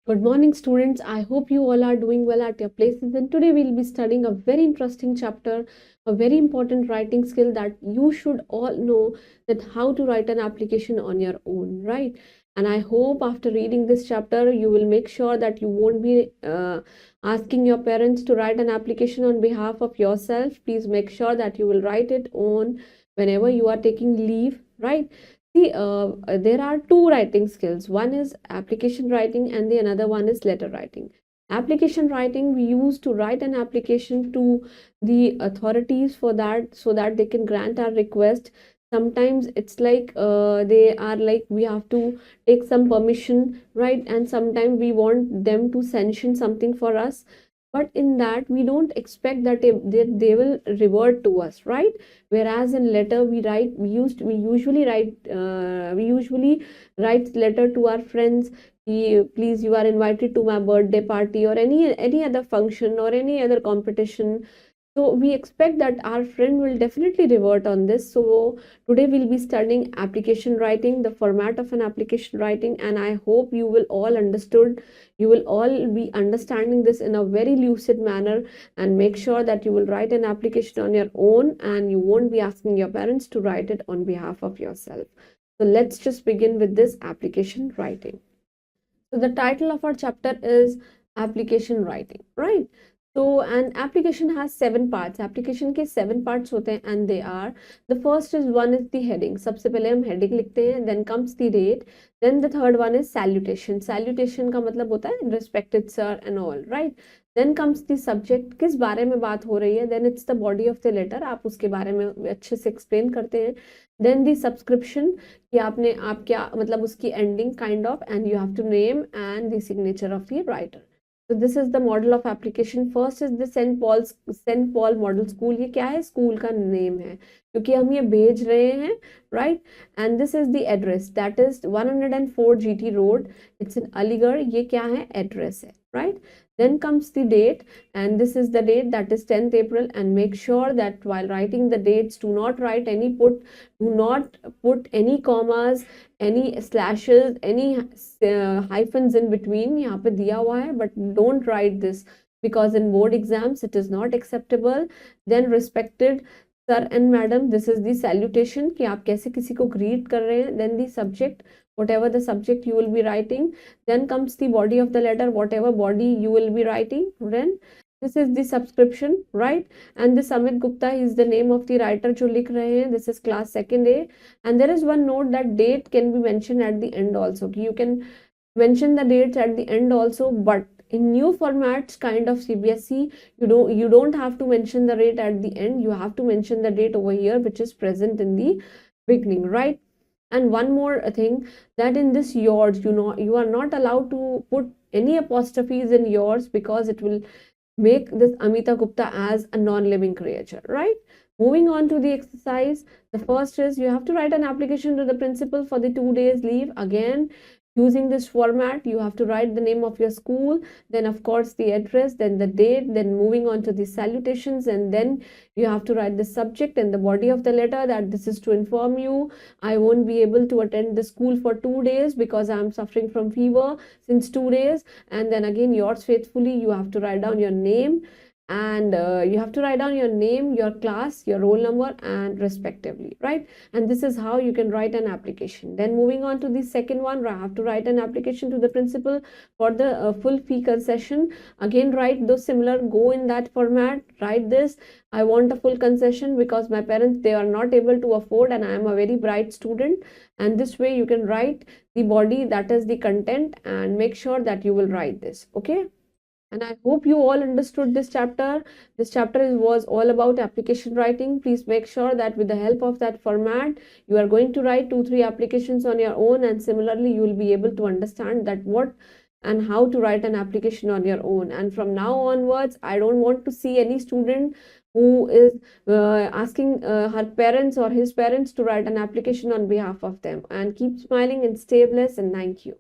Good morning, students. I hope you all are doing well at your places. And today we'll be studying a very interesting chapter, a very important writing skill that you should all know, that how to write an application on your own, right? And I hope after reading this chapter, you will make sure that you won't be asking your parents to write an application on behalf of yourself. Please make sure that you will write it on whenever you are taking leave, right? See, there are two writing skills. One is application writing and the another one is letter writing. Application writing we use to write an application to the authorities for that so that they can grant our request. Sometimes it's like they are like we have to take some permission, right? And sometimes we want them to sanction something for us, but in that we don't expect that they will revert to us, right? Whereas in letter we usually write letter to our friends. Please, you are invited to my birthday party or any other function or any other competition, so we expect that our friend will definitely revert on this. So today we'll be studying application writing, the format of an application writing, and I hope you will all understood. You will all be understanding this in a very lucid manner, and make sure that you will write an application on your own and you won't be asking your parents to write it on behalf of yourself. So let's just begin with this application writing. So the title of our chapter is application writing, right? So an application has 7 parts. Application के 7 parts होते हैं, and they are, the first is one is the heading. सबसे पहले हम heading लिखते हैं, then comes the date, then the third one is salutation. Salutation का मतलब होता है respected sir and all, right? Then comes the subject, किस बारे में बात हो रही है, then it's the body of the letter, आप उसके बारे में अच्छे से explain करते हैं. Then the subscription, कि आपने आप क्या मतलब उसकी ending kind of, and you have to name and the signature of the writer. So this is the model of application. First is the St. Paul Model School. ये क्या है? School का नेम है, क्योंकि हम ये भेज रहे हैं, right? And this is the address, that is 104 GT Road. It's in Aligarh. ये क्या है? Address है, right? Then comes the date, and this is the date, that is 10th April. And make sure that while writing the dates, do not put any commas, any slashes, any hyphens in between. यहाँ पे दिया हुआ है, but don't write this because in board exams it is not acceptable. Then respected sir and madam, this is the salutation, कि आप कैसे किसी को greet कर रहे हैं. Then the subject, whatever the subject you will be writing. Then comes the body of the letter, whatever body you will be writing. Then this is the subscription, right? And this Amit Gupta is the name of the writer जो लिख रहे हैं. This is class 2nd A. And there is one note that date can be mentioned at the end also. You can mention the dates at the end also, but in new formats kind of CBSE, you don't have to mention the date at the end. You have to mention the date over here, which is present in the beginning, right? And one more thing, that in this yours, you are not allowed to put any apostrophes in yours, because it will make this Amita Gupta as a non-living creature, right? Moving on to the exercise, the first is you have to write an application to the principal for the 2 days leave. Again, using this format, you have to write the name of your school, then of course the address, then the date, then moving on to the salutations, and then you have to write the subject and the body of the letter, that this is to inform you I won't be able to attend the school for 2 days because I am suffering from fever since 2 days. And then again, yours faithfully, you have to write down your name, and you have to write down your name, your class, your roll number, and respectively, right? And this is how you can write an application. Then moving on to the second one, I have to write an application to the principal for the full fee concession. Again, write those similar, go in that format, write this, I want a full concession because my parents, they are not able to afford, and I am a very bright student. And this way you can write the body, that is the content, and make sure that you will write this, okay? And I hope you all understood this chapter. This chapter was all about application writing. Please make sure that with the help of that format, you are going to write 2-3 applications on your own, and similarly, you will be able to understand that what and how to write an application on your own. And from now onwards, I don't want to see any student who is asking her parents or his parents to write an application on behalf of them. And keep smiling and stay blessed, and thank you.